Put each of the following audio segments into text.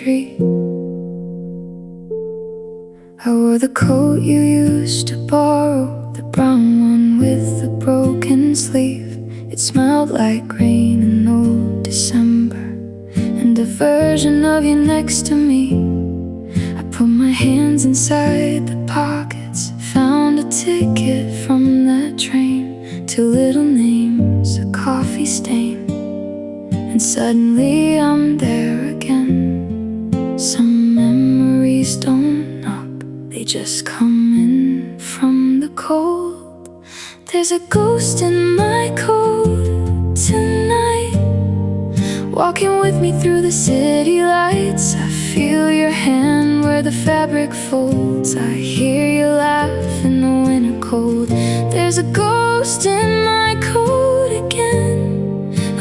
street. I wore the coat you used to borrow, the brown one with the broken sleeve. It smelled like rain in old December, and a version of you next to me. I put my hands inside the pockets, found a ticket from that train, 2 little names, a coffee stain, and suddenly I'm there again. Some memories don't knock, they just come in from the cold. There's a ghost in my coat tonight, walking with me through the city lights. I feel your hand where the fabric folds, I hear you laugh in the winter cold. There's a ghost in my coat again,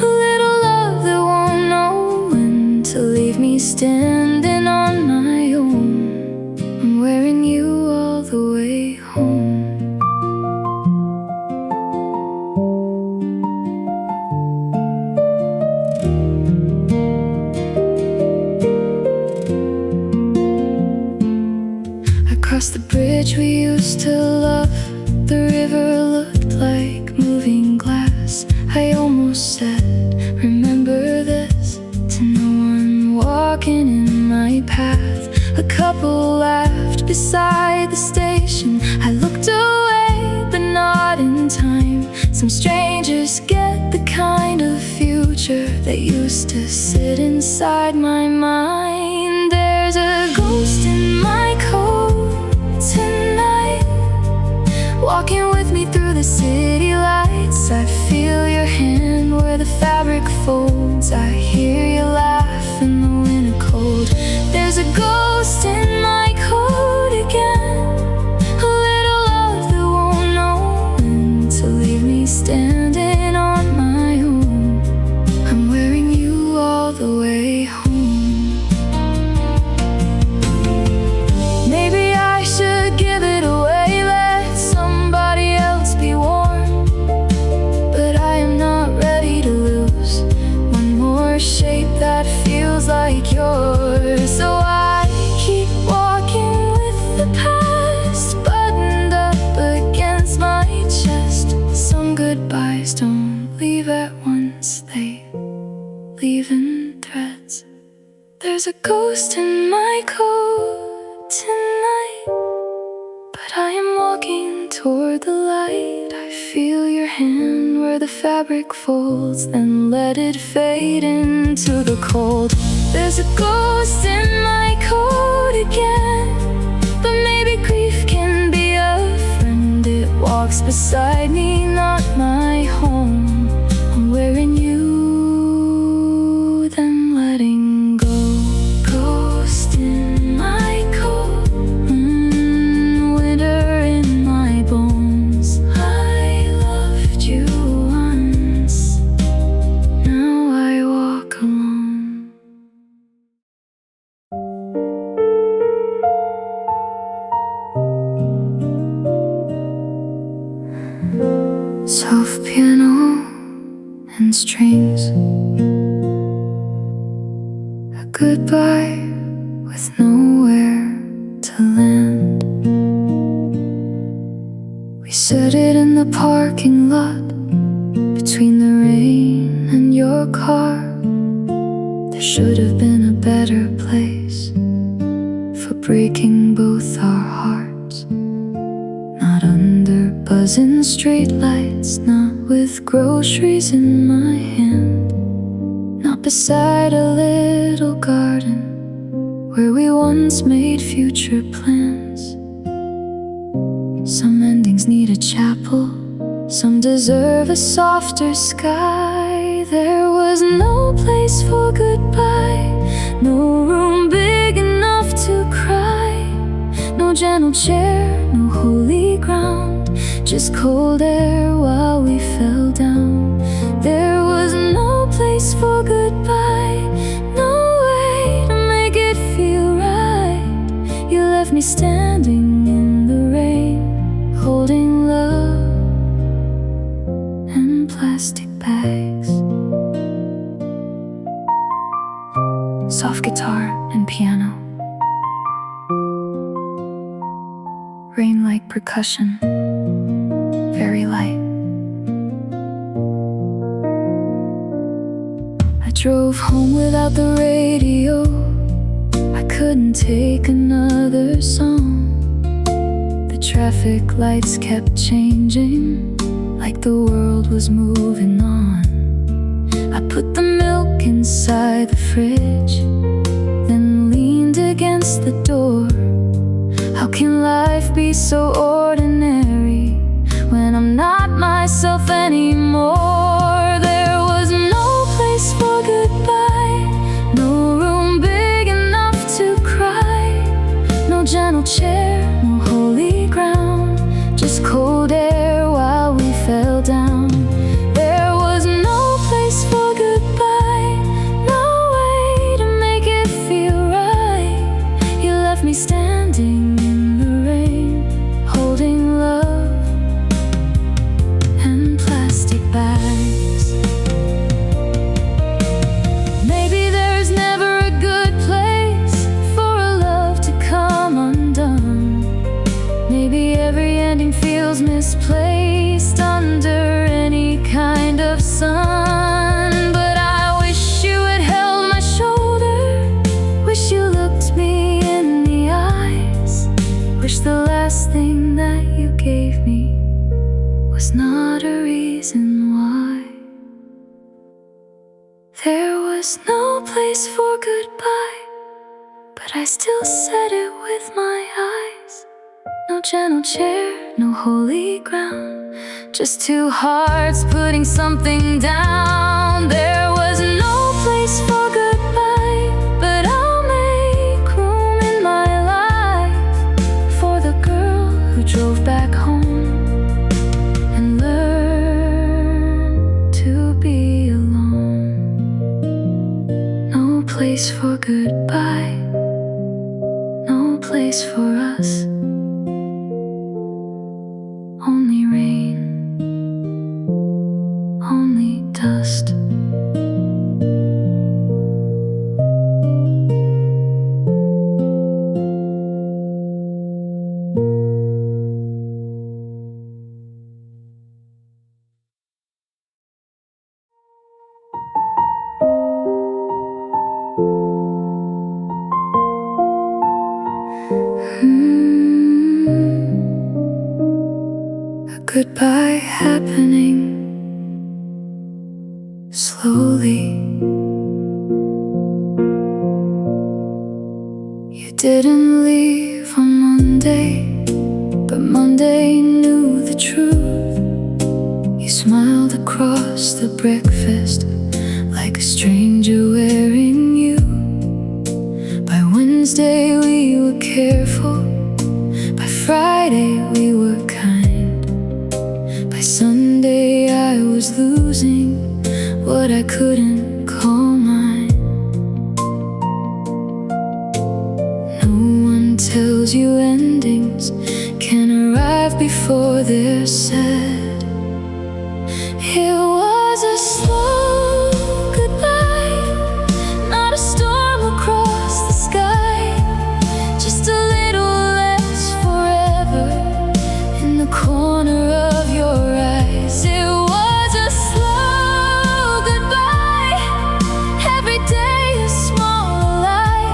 a little love that won't know when to leave me standing on my own. I'm wearing you all the way home. Across the bridge we used to love, the river looked like moving glass. I almost said, remember this, to no one walking in my path. A couple laughed beside the station. I looked away, but not in time. Some strangers get the kind of future that used to sit inside my mind. There's a ghost in my coat tonight, walking with me through the city lights. I feel your hand where the fabric folds, I hear you laugh in the winter cold. There's a ghost in my coat again, a little love that won't know when to leave me standing on my own. I'm wearing you all the way home. Maybe I should give it away, let somebody else be warm, but I am not ready to lose one more shape that feels like yours. So I keep walking with the past, buttoned up against my chest. Some goodbyes don't leave at once, they leave in threads. There's a ghost in my coat tonight, but I am walking toward the light. I feel your hand where the fabric folds, then let it fade into the cold. There's a ghost in my coat again, but maybe grief can be a friend. It walks beside me, not my home. I'm wearing you, then letting go. Ghost in my coat, winter in my bones. I loved you once, now I walk alone. Soft piano and strings, a goodbye with nowhere to land. We said it in the parking lot, between the rain and your car. There should have been a better place for breaking both our hearts. Not under buzzing streetlights, not with groceries in my hand, not beside a little garden where we once made future plans. Some endings need a chapel, some deserve a softer sky. There was no place for goodbye, no room big enough to cry, no gentle chair, no holy ground, just cold air while we fell down. There was no place for goodbye, no way to make it feel right. You left me standing in the rain, holding love and plastic bags. Soft guitar and piano. rain like percussion, very light. I drove home without the radio. I couldn't take another song. The traffic lights kept changing, like the world was moving on. I put the milk inside the fridge, then leaned against the door. How can life be so ordinary when I'm not myself anymore? There was no place for goodbye, no room big enough to cry, no gentle chair, no holy ground, just cold air while we fell down. There was no place for goodbye, no way to make it feel right. You left me standing in the rain, holding love and plastic bags. Maybe there's never a good place for a love to come undone. Maybe every ending feels misplaced under any kind of sun. But I wish you had held my shoulder, wish you looked me in the eyes, wish the last thing that you gave me was not a reason why. There was no place for goodbye, but I still said it with my eyes. No gentle chair, no holy ground, just two hearts putting something down. There was no place for goodbye, but I'll make room in my life for the girl who drove back home and learned to be alone. No place for goodbye, no place for us. Only rain, only dust. Goodbye happening slowly. You didn't leave on Monday, but Monday knew the truth. You smiled across the breakfast like a stranger wearing you. By Wednesday we were careful, by Friday we were kind. By Sunday I was losing what I couldn't call mine. No one tells you endings can arrive before they're said. It was a slow goodbye, not a storm across the sky, just a little less forever in the corner of your eyes. It was a slow goodbye, every day a small lie.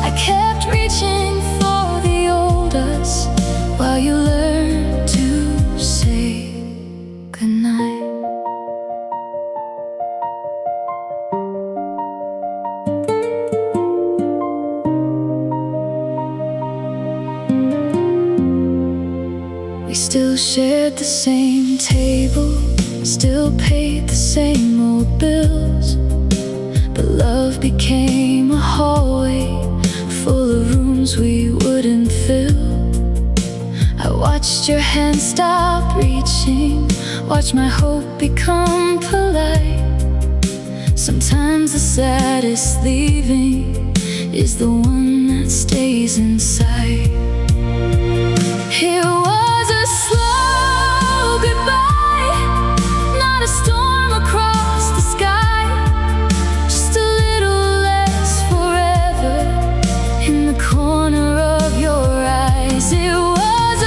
I kept reaching for the old us while you learned to say goodnight. We still shared the same table, still paid the same old bills, but love became a hallway full of rooms we wouldn't fill. I watched your hand stop reaching, watched my hope become polite. Sometimes the saddest leaving is the one that stays inside. It was a slow goodbye, not a storm across the sky, just a little less forever in the corner of your eyes. It was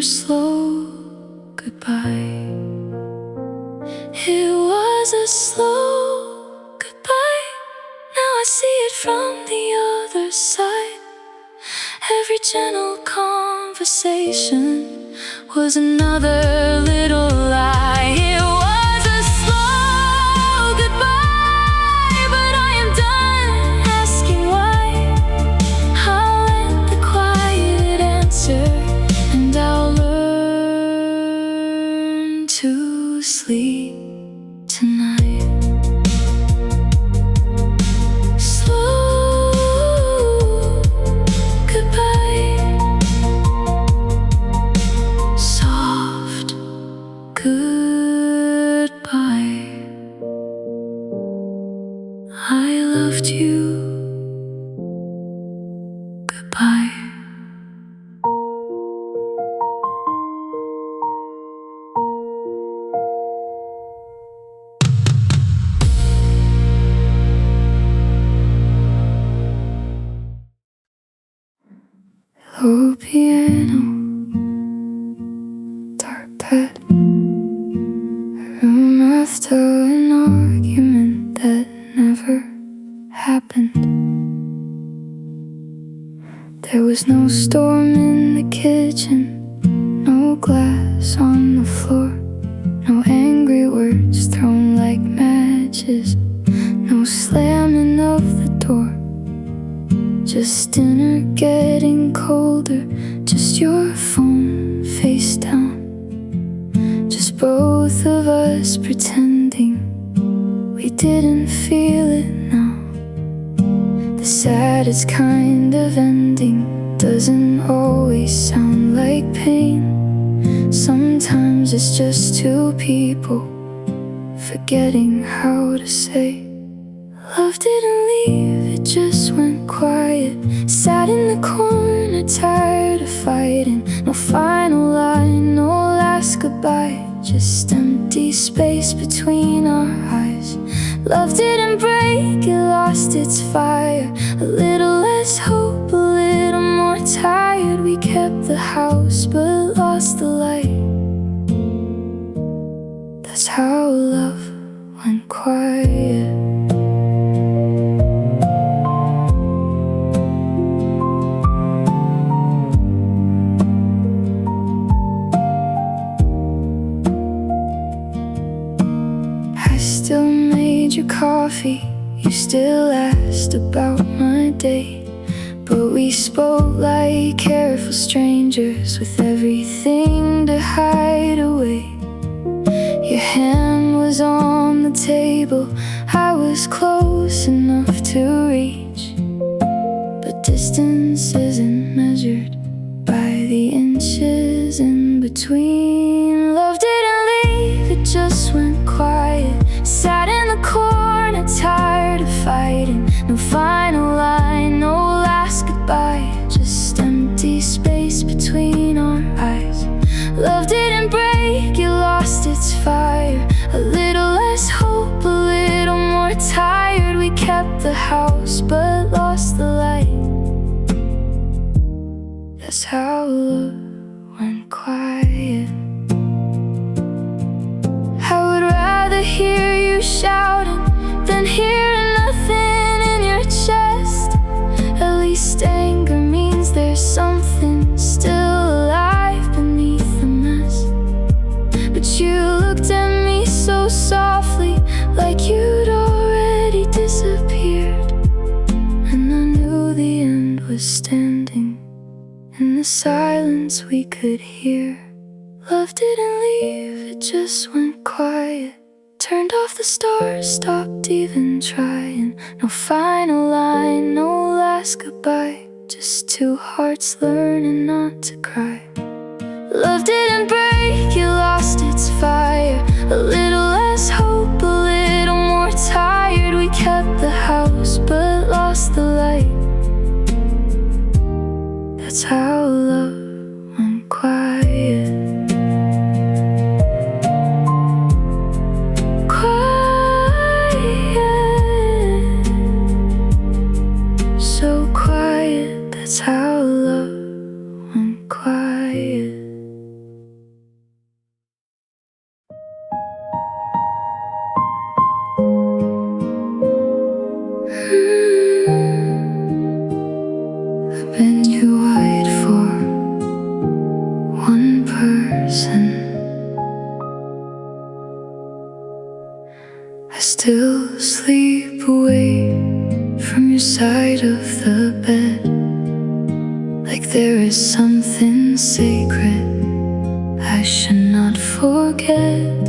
slow goodbye. It was a slow goodbye. Now I see it from the other side. Every gentle conversation was another little lie. It was a slow goodbye, but I am done asking why. I'll let the quiet answer, and I'll learn to sleep tonight. Goodbye. I loved you. Goodbye. Low piano, dark bed, room after an argument that never happened. There was no storm in the kitchen, no glass on the floor, no angry words thrown like matches, no slamming of the door. Just dinner getting colder, just your phone face down, just both of us pretending we didn't feel it now. The saddest kind of ending doesn't always sound like pain. Sometimes it's just two people forgetting how to say love didn't leave, it just went quiet. Sat in the corner, tired of fighting. No final line, no last goodbye, just empty space between our eyes. Love didn't break, it lost its fire. A little less hope, a little more tired. We kept the house but lost the light. That's how love went quiet. Still made your coffee, you still asked about my day, but we spoke like careful strangers with everything to hide away. Your hand was on the table, I was close enough to reach, but distance isn't measured by the inches in between. Love didn't leave, it just went quiet. Sat in the corner, tired of fighting. No final line, no last goodbye, just empty space between our eyes. Love didn't break, it lost its fire. A little less hope, a little more tired. We kept the house but lost the light. That's how love went quiet. I would rather hear you shouting than hear nothing in your chest. At least anger means there's something still alive beneath the mess. But you looked at me so softly, like you'd already disappeared, and I knew the end was standing in the silence we could hear. Love didn't leave, it just went quiet. Turned off the stars, stopped even trying. No final line, no last goodbye, just two hearts learning not to cry. Love didn't break, it lost its fire. A little less hope, a little more tired. We kept the house but lost the light. That's how love went quiet. That's how love went quiet. person. I still sleep away from your side of the bed, like there is something sacred I should not forget.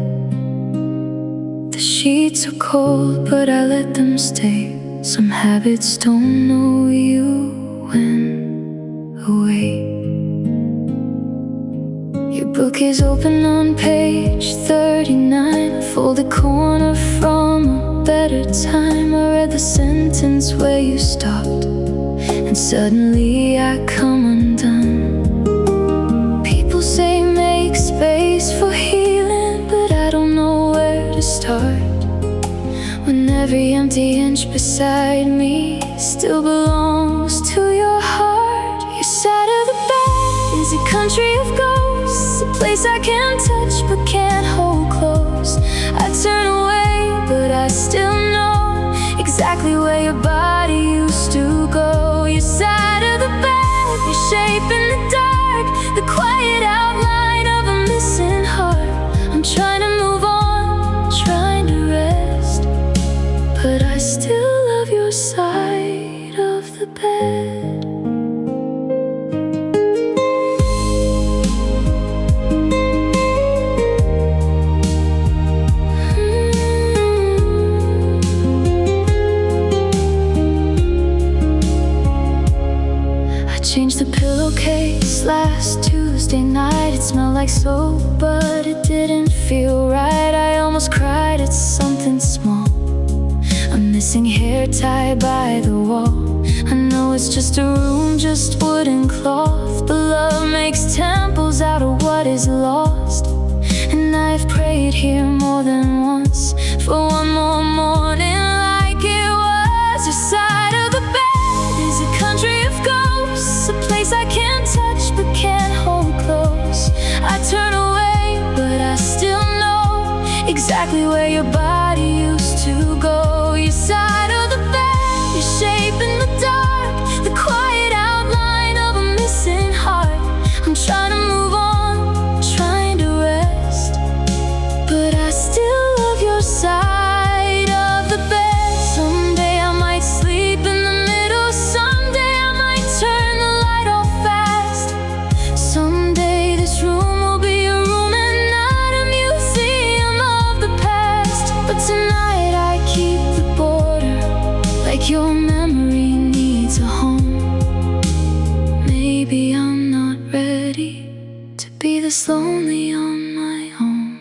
The sheets are cold, but I let them stay. Some habits don't know you when away. Your book is open on page 39, a folded corner from a better time. I read the sentence where you stopped, and suddenly I come undone. People say make space for healing, but I don't know where to start, when every empty inch beside me still belongs to your heart. Your side of the bed is a country of ghosts, a place I can't touch but can't hold close. I turn away, but I still know exactly where your body used to go. Your side of the bed, your shape in the dark, the quiet outline of a missing heart. I'm trying to move on, trying to rest, but I still love your side of the bed. Changed the pillowcase last Tuesday night. It smelled like soap, but it didn't feel right. I almost cried at something small, a missing hair tied by the wall. I know it's just a room, just wood and cloth, but love makes temples out of what is lost. And I've prayed here more than once for one more morning like it was. Your side of the bed is a country of ghosts, a place I can't touch but can't hold close. I turn away, but I still know exactly where your body used to go. Your side of the bed, your shape in the dark, the quiet outline of a missing heart. I'm trying to move on, trying to rest, but I still love your side of the bed. Someday I might sleep in the middle, someday I might turn the light off fast. Someday this room will be a room and not a museum of the past. But tonight I keep the border, like your memory needs a home. Maybe I'm not ready to be this lonely on my own.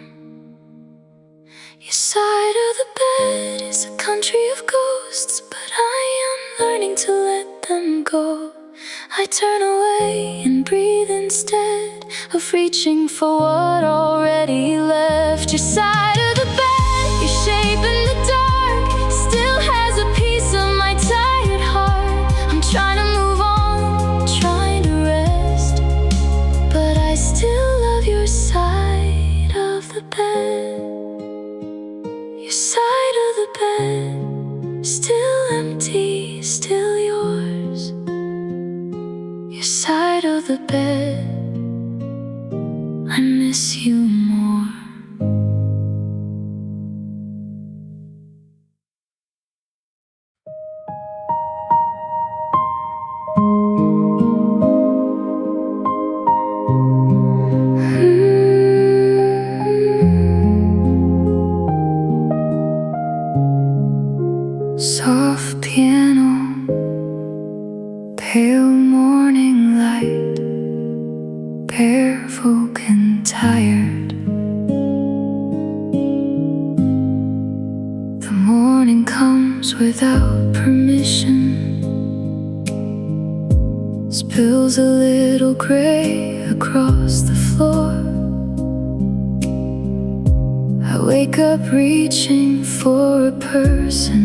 Your side of the bed is a country of ghosts, but I am learning to let them go. I turn away and breathe instead of reaching for what already left. Your side of the bed, your shape in the dark, still has a piece of my tired heart. I'm trying to move on, trying to rest, but I still love your side of the bed. Your side of the bed, still empty, still yours. Your side of the bed, I miss you more. Soft piano, pale morning light, bare folk and tired. The morning comes without permission, spills a little gray across the floor. I wake up reaching for a person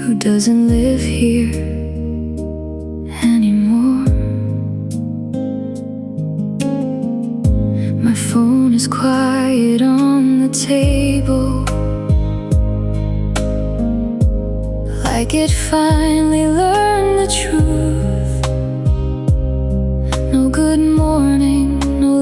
who doesn't live here anymore. My phone is quiet on the table, like it finally learned the truth. No good morning, no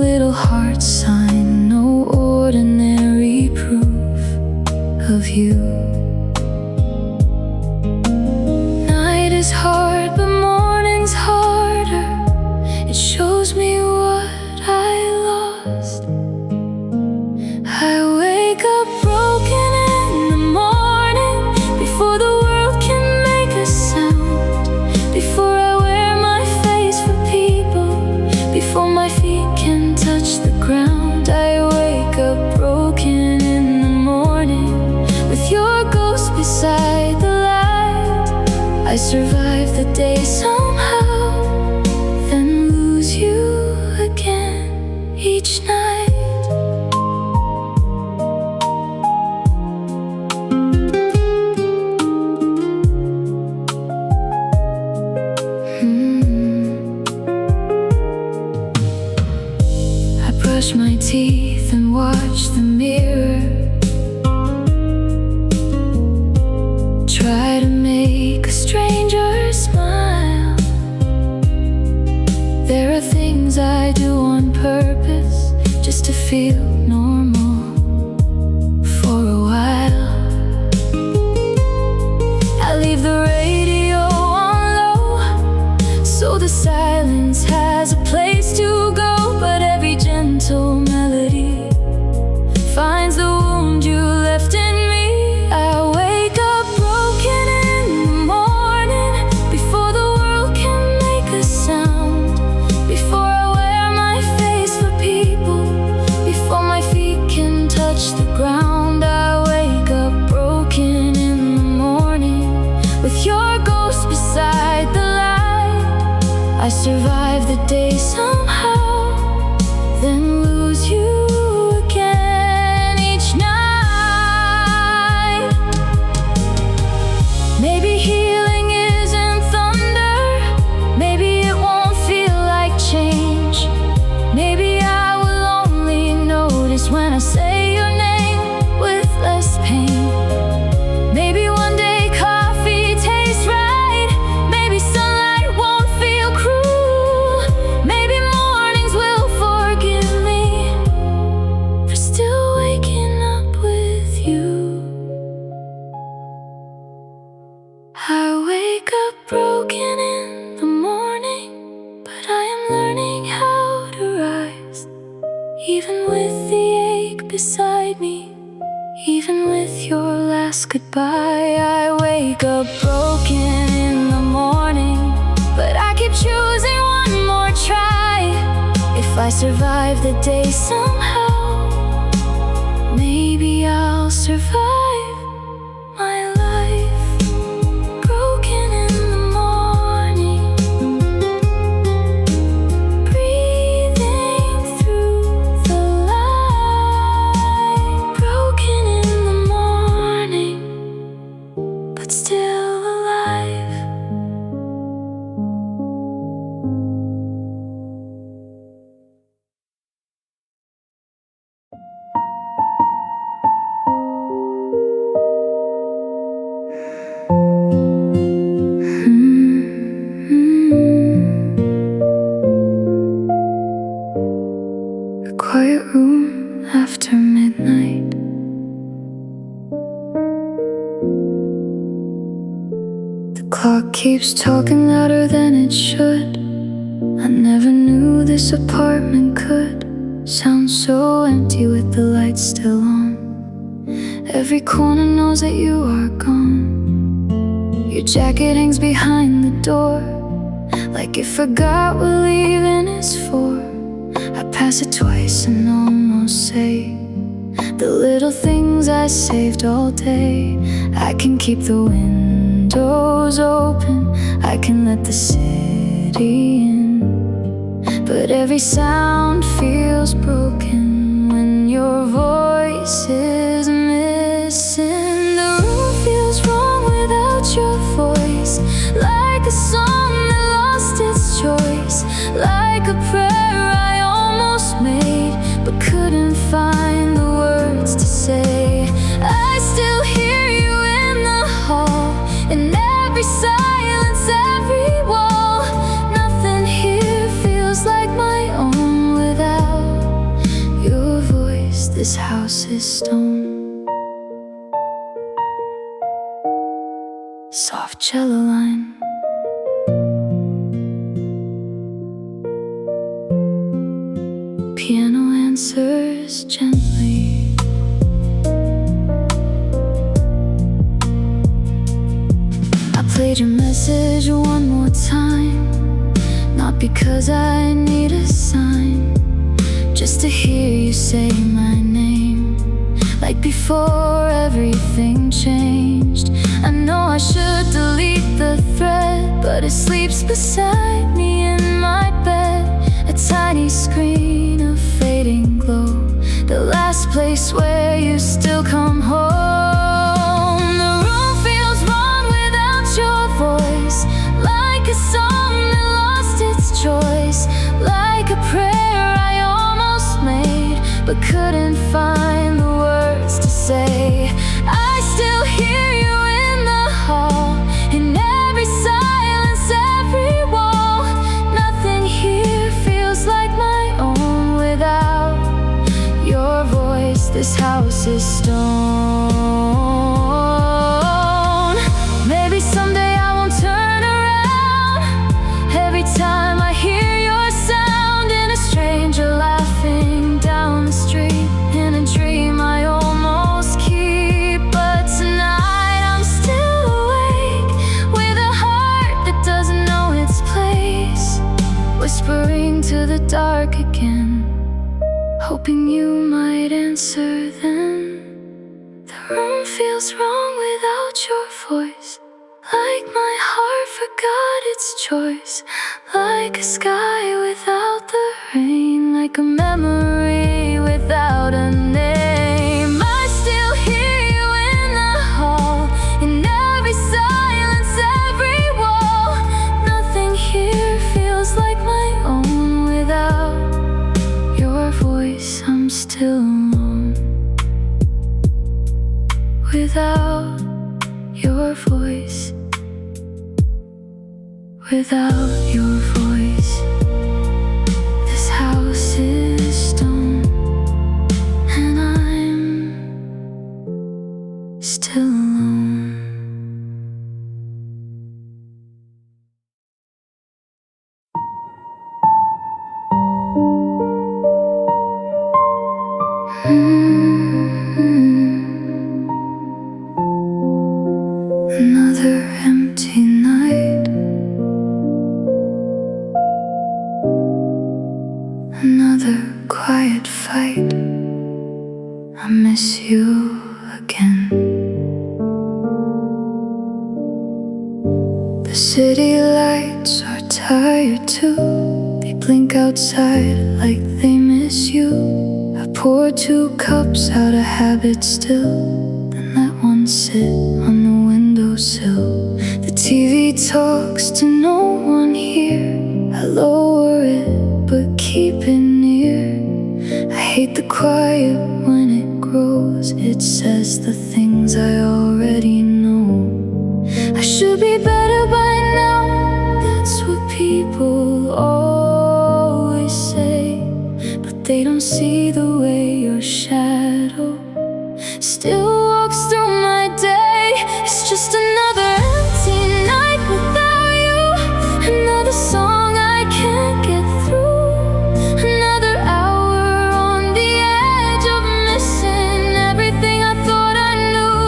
feet can touch the ground. I wake up broken in the morning, with your ghost beside the light. I survive the day somehow, then lose you again each night. Brush my teeth and watch the mirror, try to make a stranger smile. There are things I do on purpose just to feel normal for a while. I leave the radio on low, so the silence has a place to go. But every gentle melody finds the wound you left in me. I wake up broken in the morning, before the world can make a sound, before I wear my face for people, before my feet can touch the ground. I wake up broken in the morning, with your ghost beside the light. I survive the day somehow, then lose you again each night. Maybe healing isn't thunder, maybe it won't feel like change. Maybe I will only notice when I say your name with less pain. Maybe one day coffee tastes right, maybe sunlight won't feel cruel, maybe mornings will forgive me for still waking up with you. I wake up broken in the morning, but I am learning how to rise, even with the ache beside me, even with your last goodbye. I wake up broken in the morning, but I keep choosing one more try. If I survive the day somehow, maybe I'll survive my life broken in the morning, breathing through the light. Broken in the morning, but still alive. A quiet room after midnight. The clock keeps talking louder than it should. I never knew this apartment could sound so empty with the lights still on. Every corner knows that you are gone. Your jacket hangs behind the door, like you forgot what leaving is for. I pass it twice and almost say the little things I saved all day. I can keep the windows open, I can let the city in, but every sound feels broken when your voice is missing. The room feels wrong without your voice, like a song that lost its choice, like a prayer I almost made but couldn't find the words to say. I still hear you in the hall, in every silence, every wall. Nothing here feels like my own without your voice. This house is stone. Soft cello line, piano answers gently. I played your message one more time, not because I need a sign, just to hear you say my name. Like before everything changed. I know I should delete the thread, but it sleeps beside me in my bed. A tiny screen of fading glow, the last place where you still come home. The room feels wrong without your voice, like a song that lost its choice, like a prayer I almost made but couldn't find the words to say. I still hear you in the hall, in every silence, every wall. Nothing here feels like my own without your voice. This house is stone. Maybe someday I won't turn around. Every time I hear your sound, in a stranger laughing down the street, in a dream I almost keep. But tonight I'm still awake, with a heart that doesn't know its place, whispering to the dark again, hoping you might answer then. The room feels wrong without your voice, like my heart forgot its choice, like a sky without the rain, like a memory without a name. I still hear you in the hall, in every silence, every wall. Nothing here feels like my own without your voice. I'm still alone without your voice. Without your voice, this house is stone, and I'm still alone. Another empty night, another quiet fight. I miss you again. The city lights are tired too. They blink outside like they miss you. I pour 2 cups out of habit still, then let one sit on the windowsill. The TV talks to no one here. I lower it but keep it near. I hate the quiet when it grows. It says the things I already know. I should be better by now, that's what people always say. But they don't see the way your shadow still walks through my day. It's just another empty night without you, another song I can't get through, another hour on the edge of missing everything I thought I knew.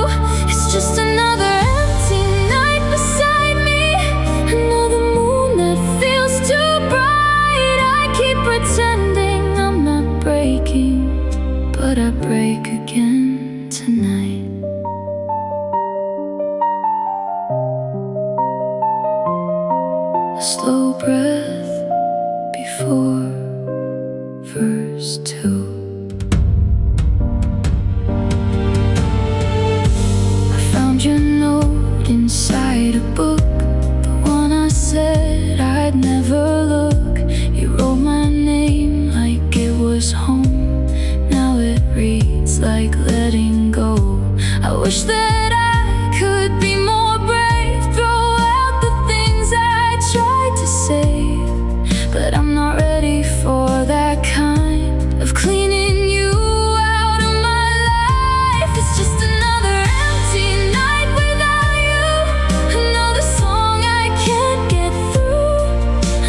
It's just another empty night beside me, another moon that feels too bright. I keep pretending I'm not breaking, but I break again tonight. A slow breath before verse 2. I found your note inside a book, the one I said I'd never look. You wrote my name like it was home. Now it reads like letting go. I wish that I could be more brave, throw out the things I tried to save, but I'm not ready for that kind of cleaning you out of my life. It's just another empty night without you, another song I can't get through,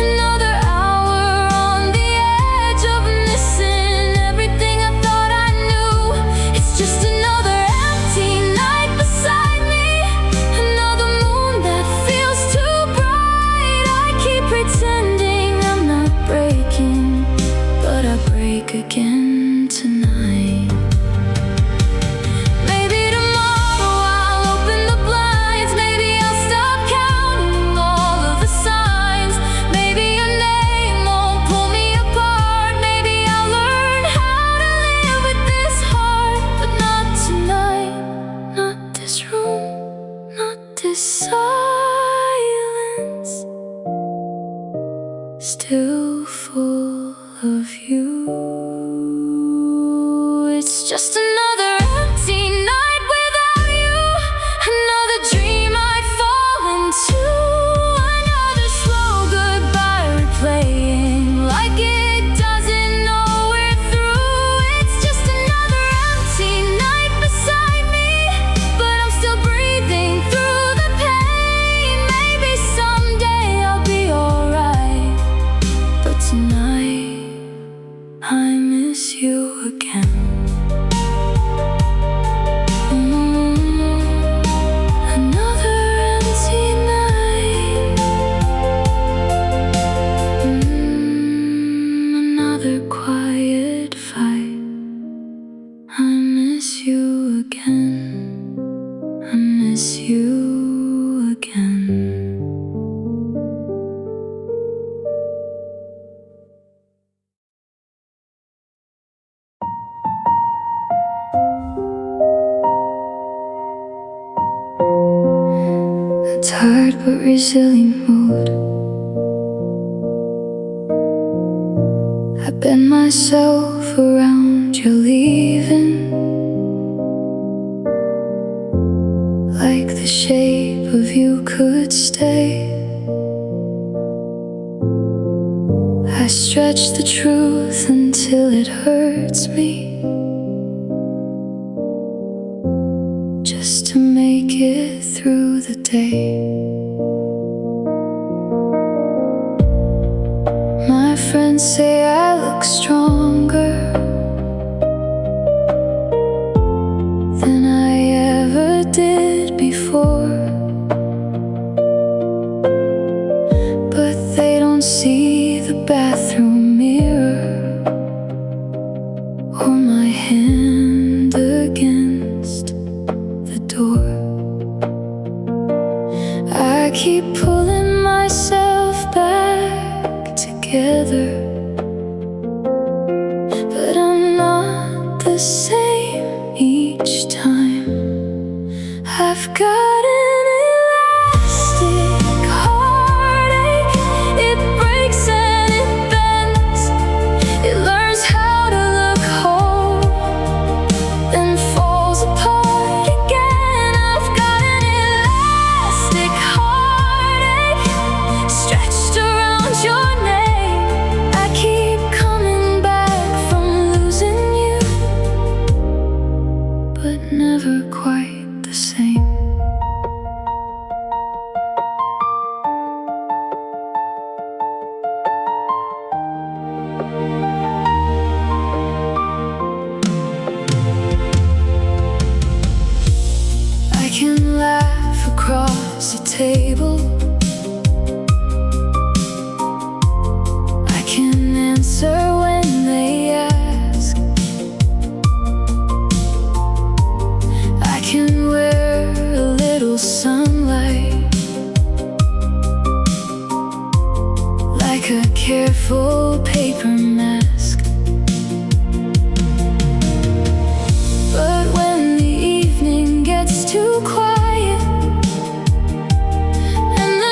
another hour on the edge of missing everything I thought I knew. It's just another empty night heartbreak again tonight. Maybe tomorrow I'll open the blinds. Maybe I'll stop counting all of the signs. Maybe your name won't pull me apart. Maybe I'll learn how to live with this heart. But not tonight, not this room, not this silence, still full of you. It's just another empty night without you, another dream I fall into, another slow goodbye replaying like it doesn't know we're through. It's just another empty night beside me, but I'm still breathing through the pain. Maybe someday I'll be alright, but tonight I miss you again. Another empty night. Another quiet fight. I miss you again. I miss you again. A tired but resilient mood. I bend myself around you leaving, like the shape of you could stay. I stretch the truth until it hurts me, just to make it through the day. My friends say I look stronger than I ever did before, but they don't see the bathroom mirror or my hand against the door. I keep pulling myself back together, but I'm not the same each time. I've got an elastic heartache. It breaks and it bends. It learns how to look whole, then falls apart again. I've got an elastic heartache stretched around your name. I keep coming back from losing you, but never quite the same. I can laugh across the table. I can answer when they ask. I can wear a little sunlight, like a careful paper mask. But when the evening gets too quiet and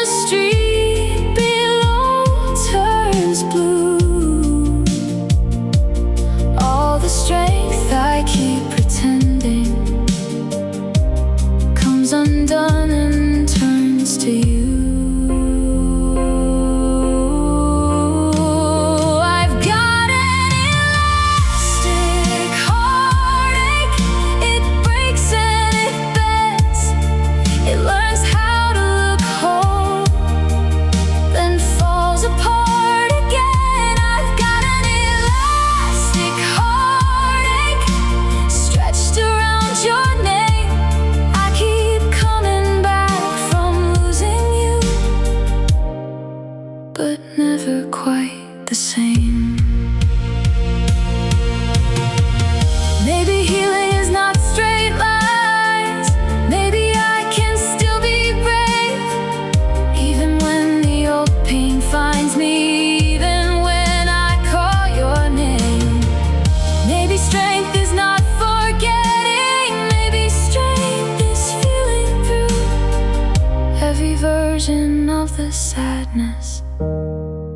sadness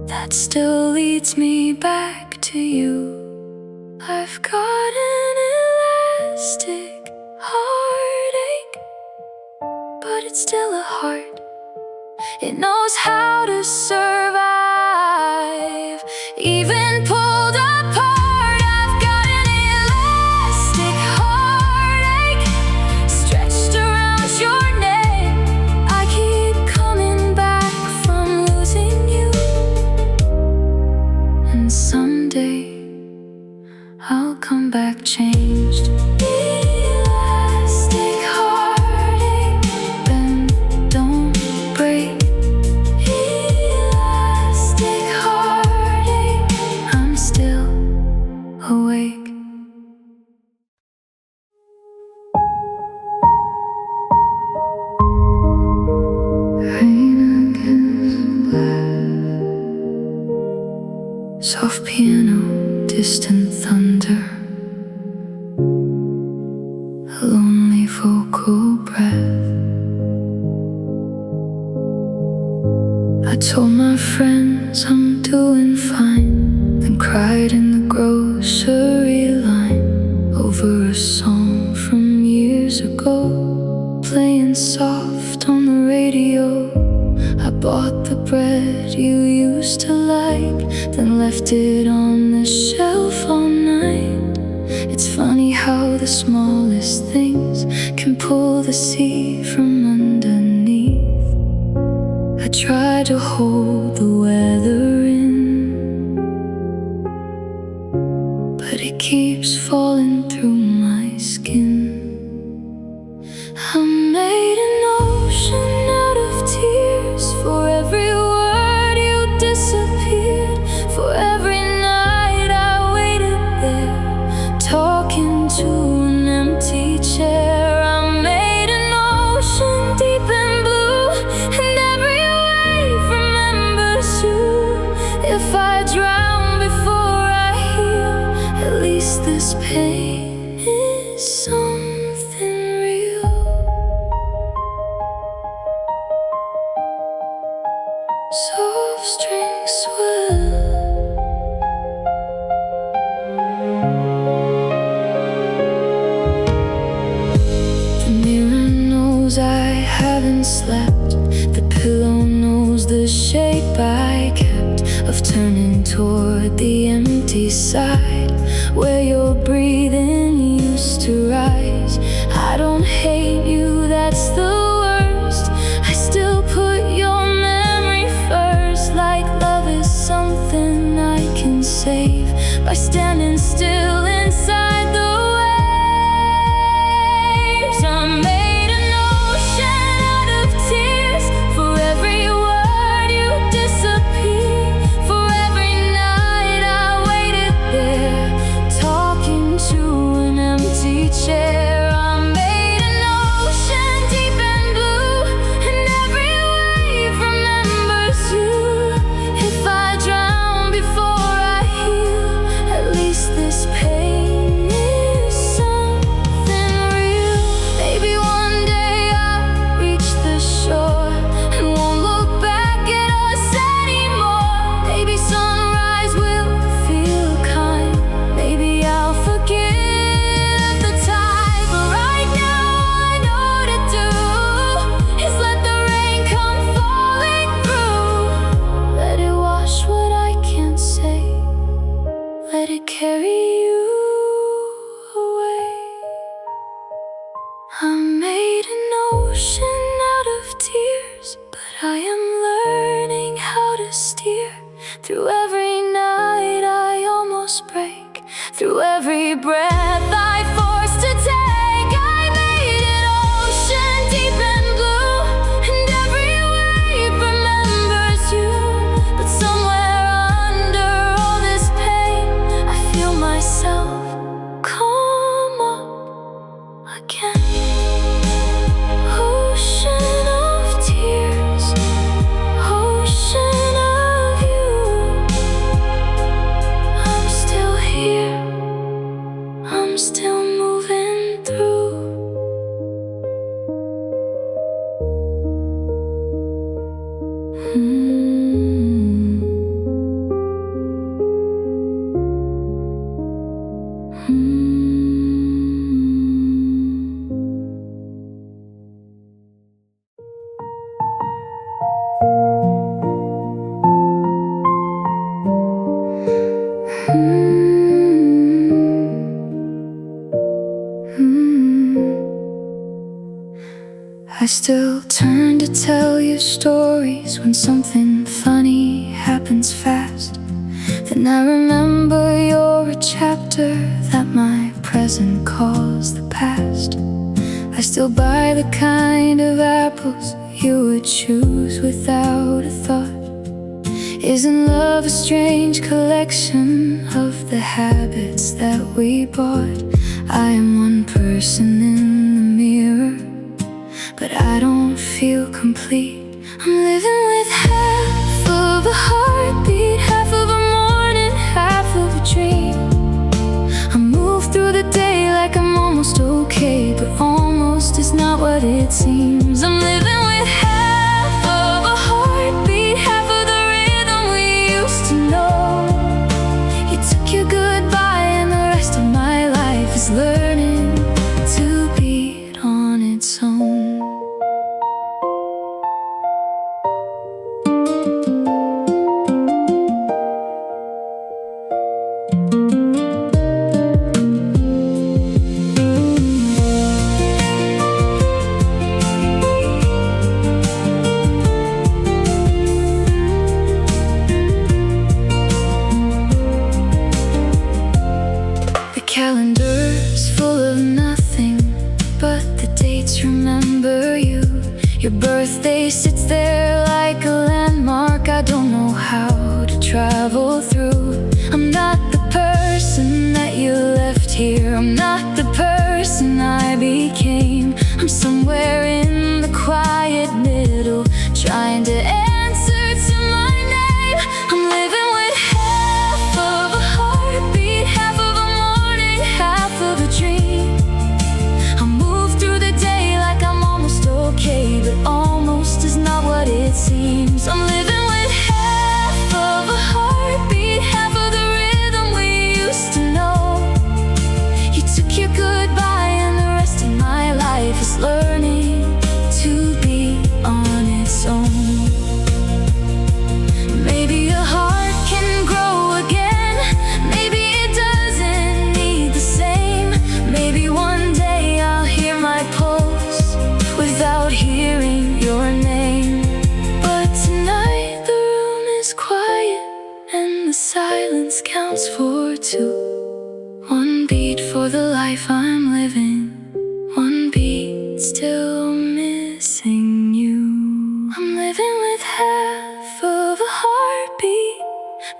that still leads me back to you. I've got an elastic heartache, but it's still a heart. It knows how to survive, even pulled apart. I've got an elastic heartache stretched around your neck. I keep coming back from losing you, and someday I'll come back changed. Elastic heartache, bend, don't break. Elastic heartache, I'm still awake. Rain against black, soft piano, distant thunder, a lonely vocal breath. I told my friends I'm doing fine, then cried in the grocery line over a song from years ago, playing soft on the radio. I bought the bread you used to like, then left it on the shelf all night. It's funny how the smallest things can pull the sea from underneath. I try to hold the weather in, but it keeps falling through my skin. I made an ocean out of tears for every word you disappeared, for every night I waited there, talking to an empty chair. I made an ocean deep and blue, and every wave remembers you. If I drown before I heal, at least this pain is something real. Soft strings swell, the mirror knows I haven't slept, the pillow knows the shape I kept of turning toward the empty side where your breathing used to rise. I don't hate you, that's the worst. I still put your memory first, like love is something I can save by standing still inside the waves. I made an ocean out of tears for every word you disappeared, for every night I waited there, talking to an empty chair. I made an ocean deep and blue, and every wave remembers you. If I drown before I heal, at least this pain is something real. Maybe one day I'll reach the shore and won't look back at us anymore. Maybe sunrise will feel kind, maybe I'll forgive the tide. But right now all I know to do is let the rain come falling through. Let it wash what I can't say, let it carry you away. I made an ocean out of tears, but I am learning how to steer through every night I almost break, through every breath I force to take. I made an ocean deep and blue, and every wave remembers you. But somewhere under all this pain, I feel myself come up again. Ocean of tears, ocean of you. I'm still here, I'm still moving through. Mm. I still turn to tell you stories when something funny happens fast. Then I remember you're a chapter that my present calls the past. I still buy the kind of apples you would choose without a thought. Isn't love a strange collection of the habits that we bought? I am one person in the mirror, but I don't feel complete. I'm living with half of a heartbeat, half of a morning, half of a dream. I move through the day like I'm almost okay, but almost is not what it seems. I'm living with half of a heartbeat, half of the rhythm we used to know. You took your goodbye and the rest of my life is learning to beat on its own. Calendar's full of nothing but the dates remember you. Your birthday sits there like a landmark I don't know how to travel through. I'm not the person that you left here, I'm not the person I became. I'm somewhere in the quiet middle, trying to answer to my name. I'm living with half of a heartbeat, half of a morning, half of a dream. I move through the day like I'm almost okay, but almost is not what it seems. I'm living with half of a heartbeat, half of the rhythm we used to know. You took your goodbye and the rest of my life is learning to be on its own. Maybe a heart can grow again, maybe it doesn't need the same. Maybe one day I'll hear my pulse without hearing your name. But tonight the room is quiet and the silence counts for two. One beat for the life I'm living, one beat still missing you. I'm living with half of a heartbeat,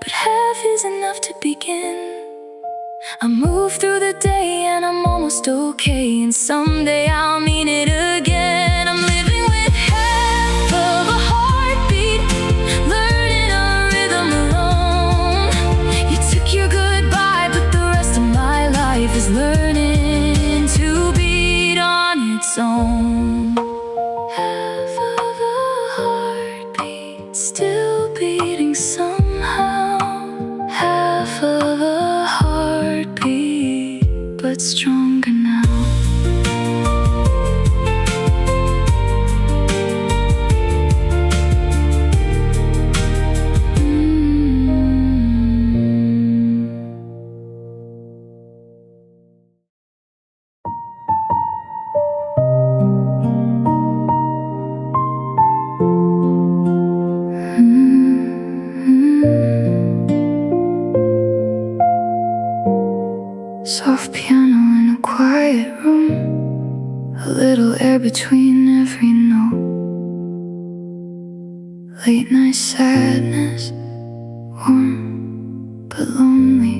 but half is enough to begin. I move through the day and I'm almost okay, and someday I'll mean it again. I'm living with half of a heartbeat, learning a rhythm alone. You took your goodbye, but the rest of my life is learning to beat on its own. Half of a heartbeat, still beating somehow. Half of a heartbeat, but stronger now. Soft piano in a quiet room, a little air between every note. Late night sadness, warm but lonely.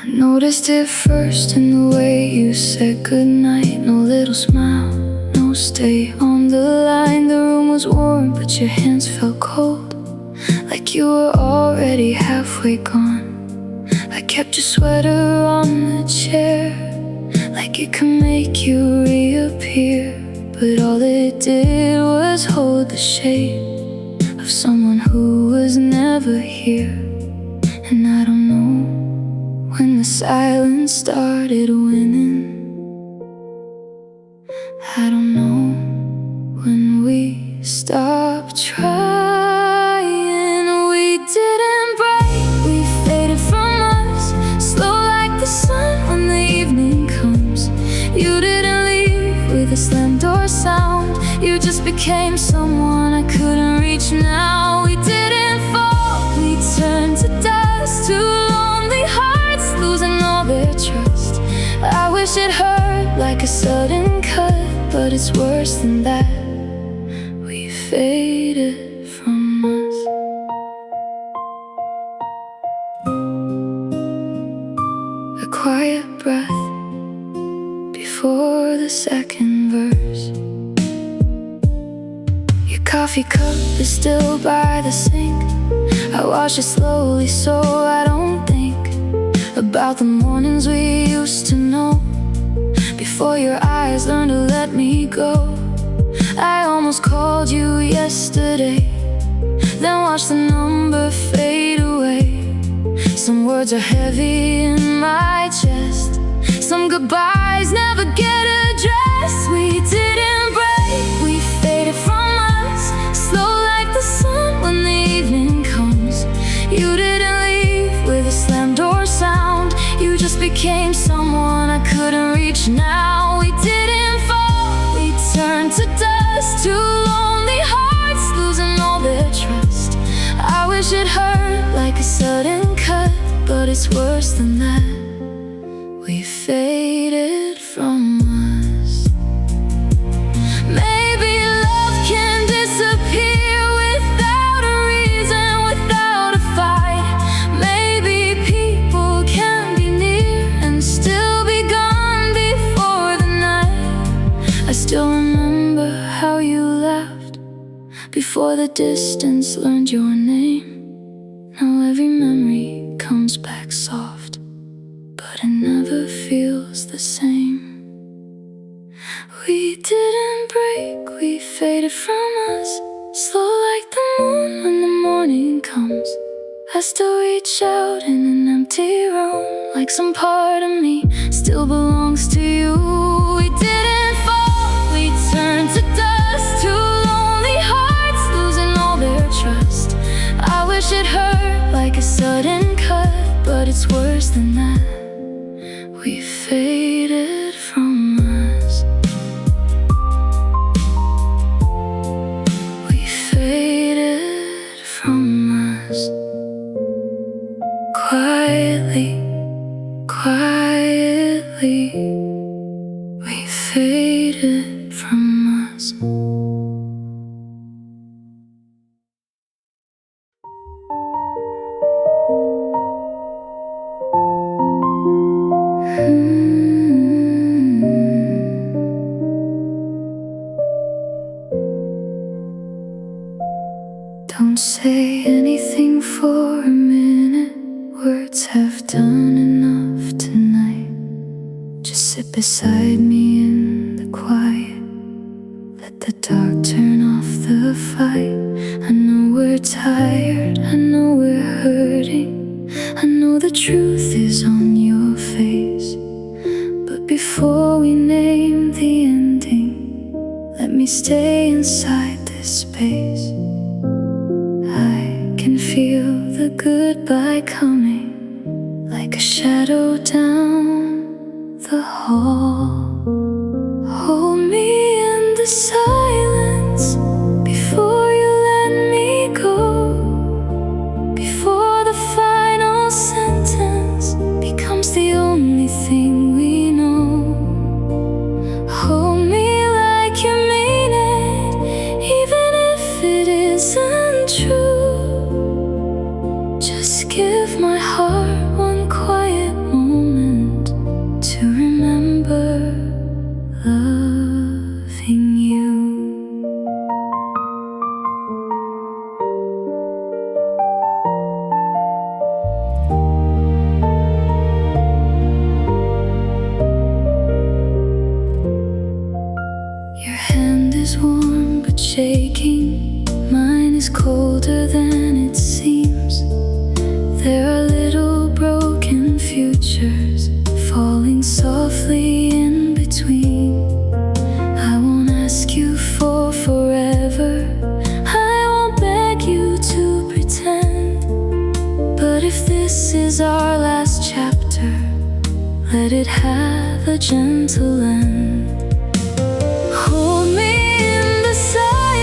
I noticed it first in the way you said goodnight. No little smile, no stay on the line. The room was warm but your hands felt cold, like you were already halfway gone. I kept your sweater on the chair, like it could make you reappear. But all it did was hold the shape of someone who was never here. And I don't know when the silence started winning. I don't know when we stopped trying. We didn't break, we faded from us, slow the sun when the evening comes. You didn't leave with a slam door became someone I couldn't reach. Now we didn't fall, we turned to dust. Two lonely hearts losing all their trust. I wish it hurt like a sudden cut, but it's worse than that. We faded from us. A quiet breath before the second verse. Your coffee cup is still by the sink. I wash it slowly so I don't think about the mornings we used to know, before your eyes learned to let me go. I almost called you yesterday, then watched the number fade away. Some words are heavy in my chest, some goodbyes never get addressed. We didn't break, we faded from us, slow like the sun when the evening comes. You didn't leave with a slam door sound, you just became someone I couldn't reach. Now we didn't fall, we turned to dust. Two lonely hearts losing all their trust. I wish it hurt like a sudden cut, but it's worse than that. We faded from us. Maybe love can disappear without a reason, without a fight. Maybe people can be near and still be gone before the night. I still remember how you laughed before the distance learned your name. Now every memory comes back soft, but it never feels the same. We didn't break, we faded from us, slow like the moon when the morning comes. I still reach out in an empty room, like some part of me still belongs to you. We didn't fall, we turned to dust. Two lonely hearts losing all their trust. I wish it hurt like a sudden cut, but it's worse than that. We faded from us. We faded from us. Quietly, quietly, we faded from us. Don't say anything for a minute, words have done enough tonight. Just sit beside me in the quiet, let the dark turn off the fight. I know we're tired, I know we're hurting, I know the truth is on your face. But before we name the ending, let me stay inside this space. I can feel the goodbye coming, like a shadow down the hall. Hold me in the silence before you let me go, before the final sentence becomes the only thing we know. Hold me like you mean it, even if it isn't true. Just give my heart one quiet moment to remember loving you. Your hand is warm but shaking, mine is colder than it seems. There are little broken futures falling softly in between. I won't ask you for forever, I won't beg you to pretend. But if this is our last chapter, let it have a gentle end. Hold me in the silence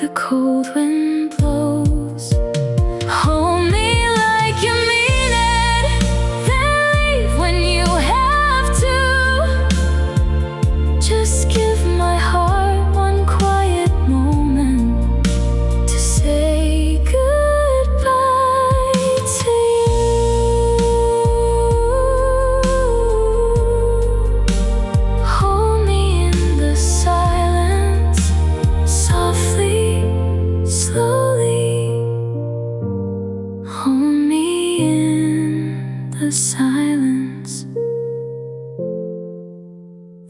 the cold wind blows. Hold me like you mean it, then leave when you have to. Just give my heart one quiet moment to say goodbye to you. Hold me in the silence, softly, slowly. Hold me in the silence,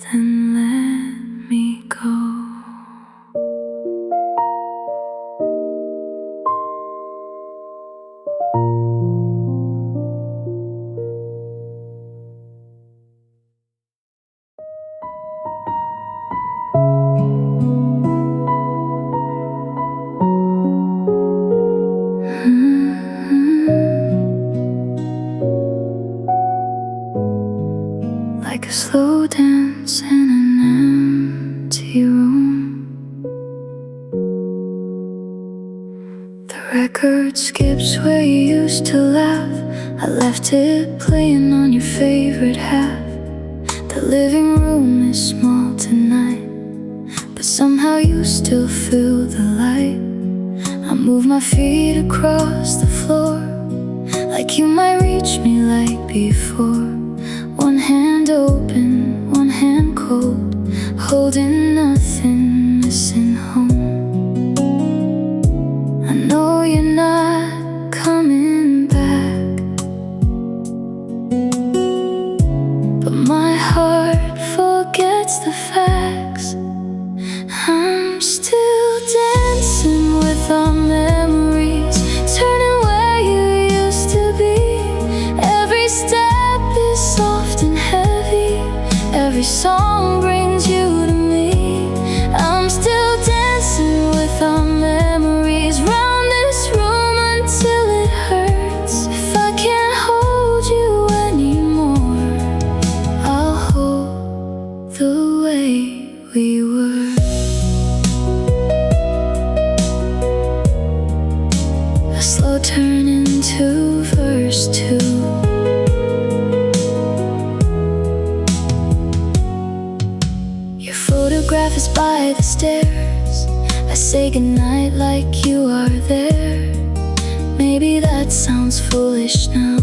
then let me go. Like a slow dance in an empty room. The record skips where you used to laugh. I left it playing on your favorite half. The living room is small tonight, but somehow you still feel the light. I move my feet across the floor, like you might reach me like before. One hand open, one hand cold, holding nothing, missing home. I know you're not coming back, but my heart forgets the facts. I'm still dancing with our memories, turning where you used to be. Every step is soft and heavy, every song brings you to me. I'm still dancing with our memories round this room until it hurts. If I can't hold you anymore, I'll hold the way we were. A slow turn into verse 2. Your photograph is by the stairs. I say goodnight like you are there. Maybe that sounds foolish now,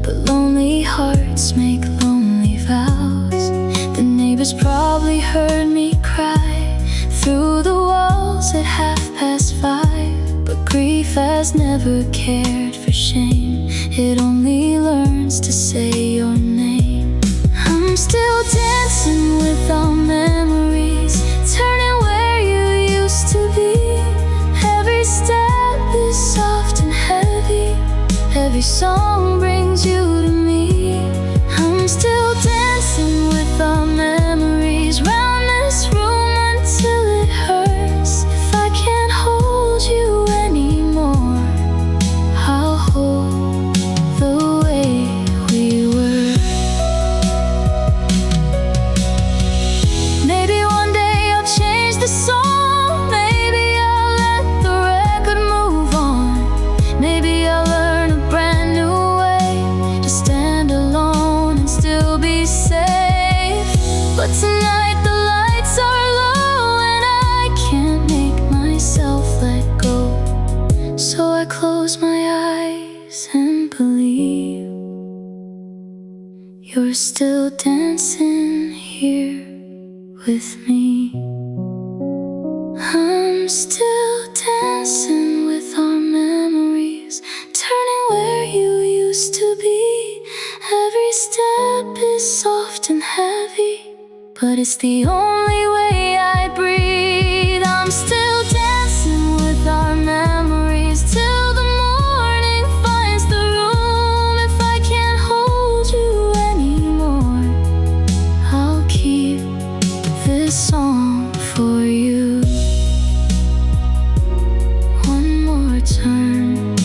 but lonely hearts make lonely vows. The neighbors probably heard me cry through the walls at 5:30. But grief has never cared for shame, it only learns to say your name. I'm still dancing with our memories, turning where you used to be. Every step is soft and heavy, every song brings you to me. I'm still dancing with our memories round this room until it hurts. If I can't hold you anymore, I'll hold the way we were. Maybe one day I'll change the song, maybe I'll let the record move on. Maybe I'll learn a brand new way to stand alone and still be safe. But tonight the lights are low and I can't make myself let go. So I close my eyes and believe you're still dancing here with me. I'm still dancing with our memories, turning where you used to be. Every step is soft and heavy, but it's the only way I breathe. I'm still dancing with our memories till the morning finds the room. If I can't hold you anymore, I'll keep this song for you. One more turn,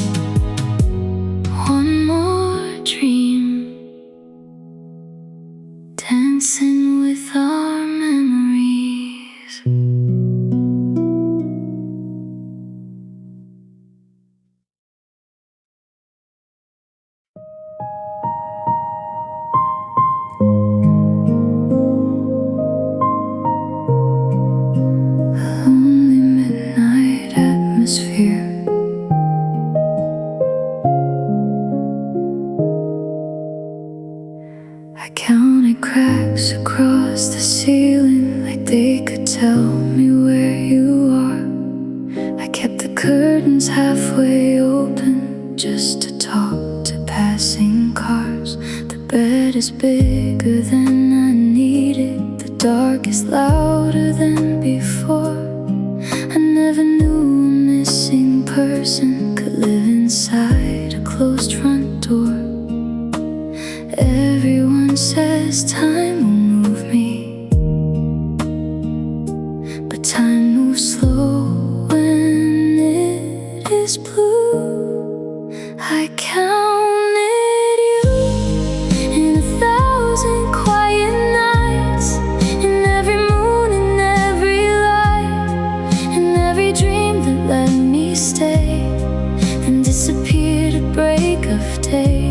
one more dream, dancing with our memories. I counted cracks across the ceiling like they could tell me where you are. I kept the curtains halfway open just to talk to passing cars. The bed is bigger than I needed. The dark is louder than before. I never knew a missing person could live inside a closed front door. Everyone says time will move me, but time moves slow when it is blue. I counted you in 1,000 quiet nights, in every moon and every light, in every dream that let me stay, then disappeared at break of day.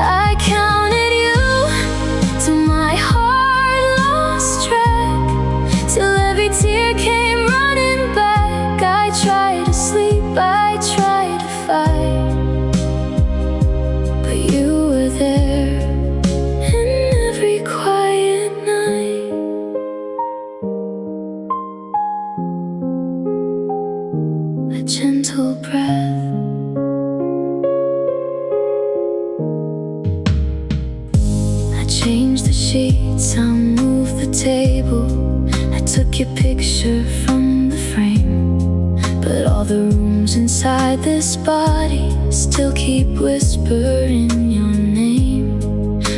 I counted you till my heart lost track, till every tear came running back. I tried to sleep, I tried to fight, but you were there in every quiet night. A gentle breath, changed the sheets, I moved the table. I took your picture from the frame, but all the rooms inside this body still keep whispering your name.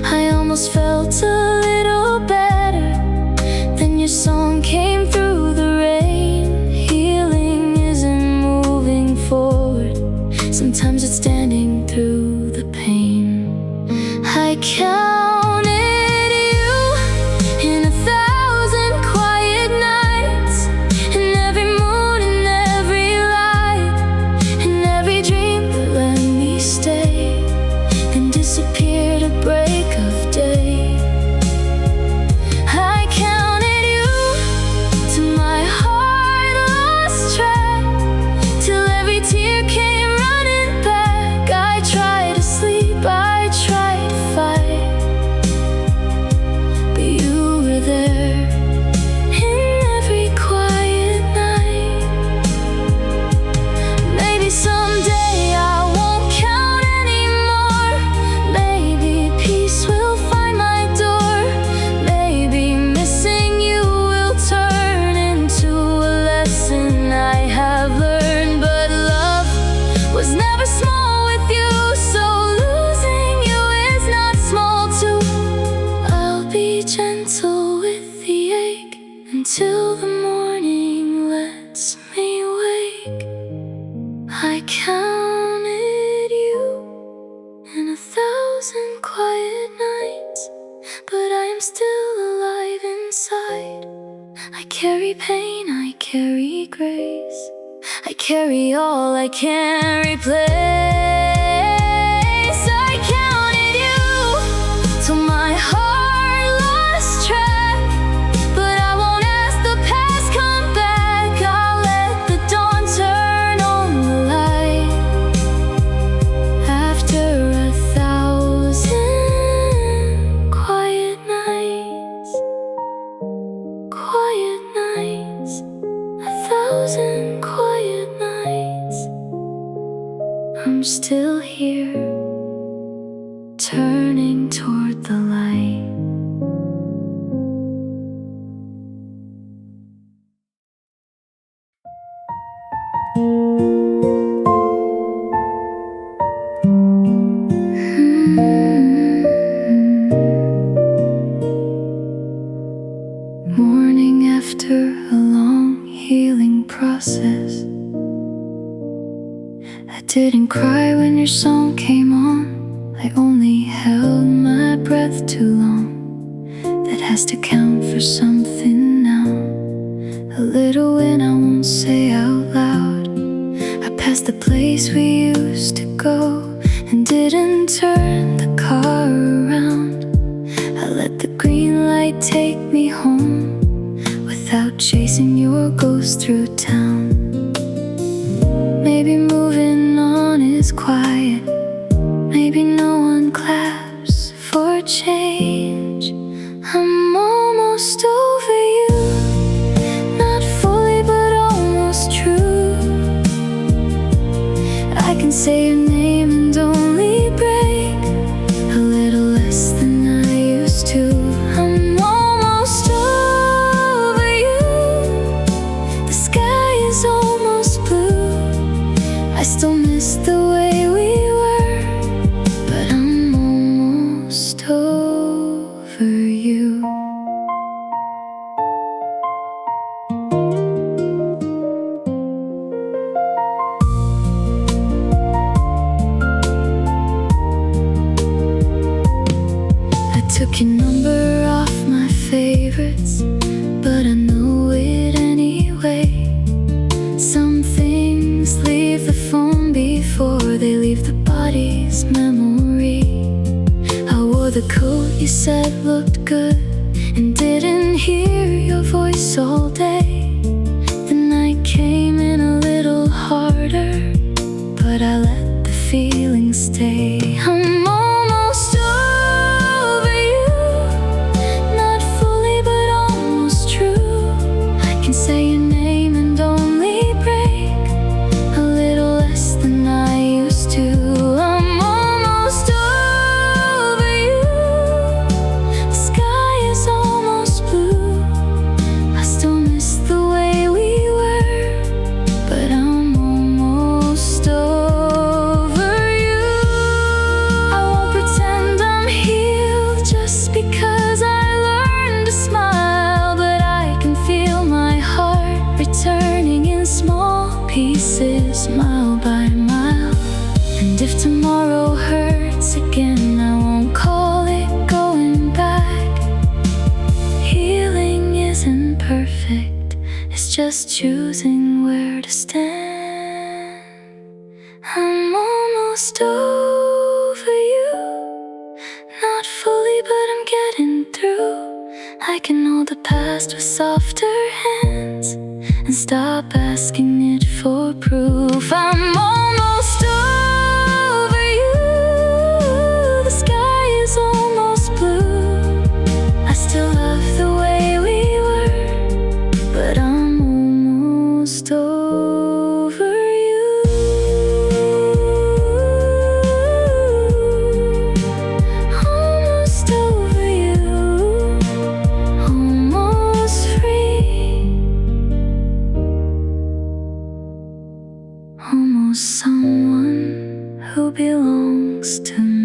I almost felt a little better, then your song came through the rain. Healing isn't moving forward, sometimes it's standing through the pain. I counted in 1,000 quiet nights, in every moon and every light, in every dream that let me stay, then disappeared at break of day. I counted you till my heart lost track, till every tear came running back. I tried to sleep, I tried to fight, but you were there in every quiet night. Maybe someday I won't count anymore. Maybe peace will find my door. Maybe missing you will turn into a lesson I have learned. But love was never small with you, so losing you is not small too. I'll be gentle with the ache until the morning lets me wake. I counted you in 1,000 quiet nights, but I am still alive inside. I carry pain, I carry grace, I carry all I can't replace. I counted you till my heart lost track, but I won't ask the past come back. I'll let the dawn turn on the light. After 1,000 quiet nights, quiet nights, 1,000 quiet nights, I'm still here, turning toward the light. Morning after a long healing process, I didn't cry when your song came on. I only held my breath too long. That has to count for something now. A little when I won't say out loud. I passed the place we used to go and didn't turn the car around. I let the green light take me home without chasing your ghost through town. Maybe moving on is quiet, maybe no one claps for change. I'm almost over you, not fully but almost true. I can say your name and only break a little less than I used to. I'm almost over you, the sky is almost blue. I still miss the way we were, but I'm almost over you. I took your number off my favorites, but I know it anyway. Some things leave the phone before they leave the body's memory. I wore the coat you said looked good and didn't hear your voice all day. The night came in a little harder, but I let the feeling stay. I'm almost over you, not fully but almost true. I can say your name and only break a little less than I used to. I'm almost over you, the sky is almost blue. I still miss the way we were, but I'm almost over you. I won't pretend I'm healed just because I learned to smile, but I can feel my heart returning in small pieces, mile by mile. And if tomorrow hurts again, I won't call it going back. Healing isn't perfect, it's just choosing where to stand. I'm almost over you, not fully but I'm getting through. I can hold the past with softer hands and stop asking it for proof. I'm almost over you, the sky is almost blue. I still love the way we were, but I'm almost over you. Almost over you, almost free, almost someone who belongs to me.